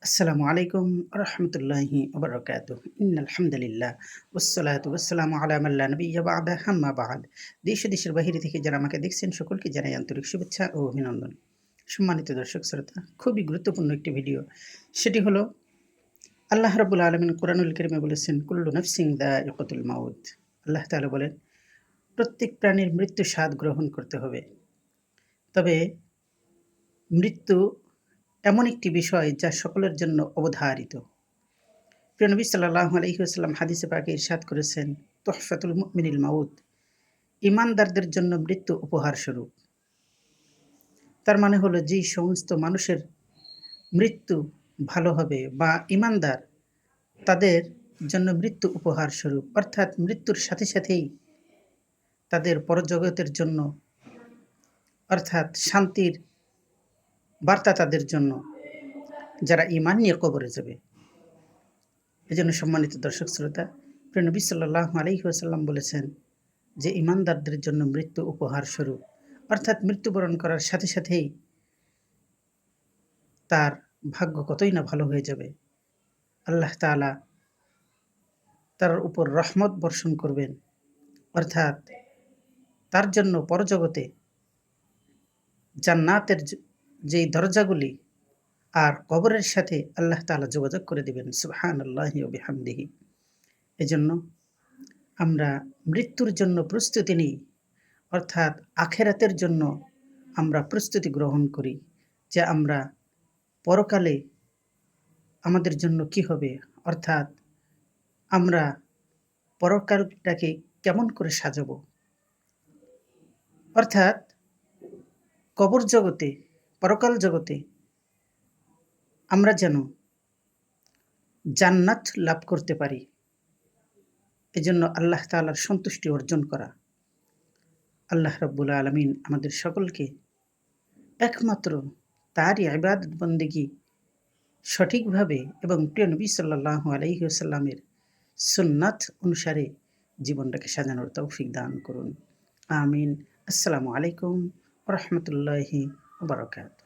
আসসালামু আলাইকুম রহমতুল্লাহি ওবরাকাতুহ। ইন্নাল হামদুলিল্লাহ ওয়াসসালাতু ওয়াসসালামু আলা মান লা নাবিয়্যা বা'দা আম্মা বা'দ। দেশ ও দেশের বাহিরে থেকে যারা আমাকে দেখছেন সকলকে জানাই আন্তরিক শুভেচ্ছা ও অভিনন্দন। সম্মানিত দর্শক শ্রোতা, খুবই গুরুত্বপূর্ণ একটি ভিডিও। সেটি হলো আল্লাহ রাব্বুল আলামিন কোরআনুল কারীমে বলেছেন, কুল্লু নাফসিন যায়িকাতুল মাউত। আল্লাহ তাআলা বলেন, প্রত্যেক প্রাণীর মৃত্যু স্বাদ গ্রহণ করতে হবে। তবে মৃত্যু এমন একটি বিষয় যা সকলের জন্য অবধারিত। প্রিয় নবী সাল্লাল্লাহু আলাইহি ওয়াসাল্লাম হাদিসে পাকে ইরশাদ করেছেন, তুহফাতুল মুমিনিল মাউত। ঈমানদারদের জন্য মৃত্যু উপহার স্বরূপ। তার মানে হলো যেই সমস্ত মানুষের মৃত্যু ভালো হবে বা ঈমানদার, তাদের জন্য মৃত্যু উপহার স্বরূপ। অর্থাৎ মৃত্যুর সাথে সাথেই তাদের পরজগতের জন্য অর্থাৎ শান্তির বার্তা তাদের জন্য, যারা ঈমান নিয়ে কবরে যাবে। এজন্য সম্মানিত দর্শক শ্রোতা, প্রিয় নবী সাল্লাল্লাহু আলাইহি ওয়াসাল্লাম বলেছেন যে ঈমানদারদের জন্য মৃত্যু উপহার স্বরূপ। অর্থাৎ মৃত্যুবরণ করার সাথে সাথেই তার ভাগ্য কতই না ভালো হয়ে যাবে। আল্লাহ তাআলা তার উপর রহমত বর্ষণ করবেন। অর্থাৎ তার জন্য পরজগতে জান্নাতের যেই দরজাগুলি আর কবরের সাথে আল্লাহ তাআলা যোগাযোগ করে দিবেন। সুবহানাল্লাহি ওয়া বিহামদিহি। এজন্য আমরা মৃত্যুর জন্য প্রস্তুতি নিই, অর্থাৎ আখিরাতের জন্য আমরা প্রস্তুতি গ্রহণ করি যে আমরা পরকালে আমাদের জন্য কি হবে, অর্থাৎ আমরা পরকালটাকে কেমন করে সাজাবো। অর্থাৎ কবর জগতে, পরকাল জগতে আমরা যেন জান্নাত লাভ করতে পারি। এজন্য আল্লাহ তাআলার সন্তুষ্টি অর্জন করা। আল্লাহ রাব্বুল আলামিন আমাদের সকলকে একমাত্র তারই ইবাদত বন্দেগী সঠিকভাবে এবং প্রিয় নবী সাল্লাল্লাহু আলাইহি ওয়াসাল্লামের সুন্নাত অনুসারে জীবনটাকে সাজানোর তৌফিক দান করুন। আমিন। আসসালামু আলাইকুম ওয়া রাহমাতুল্লাহি ওয়া বারাকাতুহু।